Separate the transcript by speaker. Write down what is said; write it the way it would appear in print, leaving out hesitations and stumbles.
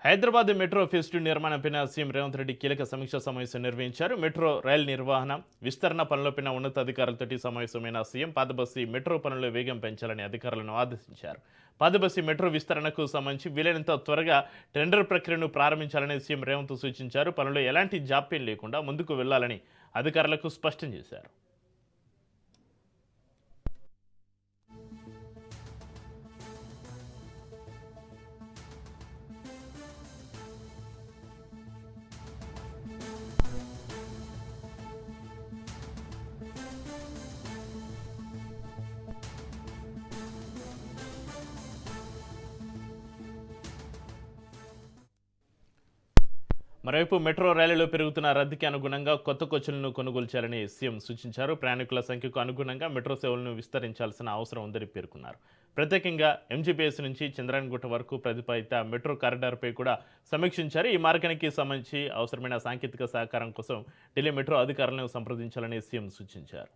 Speaker 1: Hyderabad metro phase 2 నిర్మాణంపై CM Revanth Reddy కీలక సమీక్షా సమావేశం నిర్వహించారు. మెట్రో రైల్ నిర్వహణ, విస్తరణ పనులపై ఉన్నతాధికారులతో సమావేశమైన సీఎం పాతబస్తీ మెట్రో పనుల వేగం పెంచాలని అధికారులను ఆదేశించారు. పాతబస్తీ మెట్రో విస్తరణకు సంబంధించి వీలైనంత త్వరగా టెండర్ ప్రక్రియను ప్రారంభించాలని సీఎం రేవంత్ సూచించారు. పనులు ఎలాంటి జాప్యం లేకుండా ముందుకు వెళ్లాలని అధికారులకు స్పష్టం చేశారు. మరోవైపు మెట్రో రైలులో పెరుగుతున్న రద్దీకి అనుగుణంగా కొత్త కోచ్లను కొనుగోలు చేయాలని సీఎం సూచించారు. ప్రయాణికుల సంఖ్యకు అనుగుణంగా మెట్రో సేవలను విస్తరించాల్సిన అవసరం ఉందని పేర్కొన్నారు. ప్రత్యేకంగా ఎంజీపీఎస్ నుంచి చంద్రాయణగుట్ట వరకు ప్రతిపాదిత మెట్రో కారిడార్పై కూడా సమీక్షించారు. ఈ మార్గానికి సంబంధించి అవసరమైన సాంకేతిక సహకారం కోసం ఢిల్లీ మెట్రో అధికారులను సంప్రదించాలని సీఎం సూచించారు.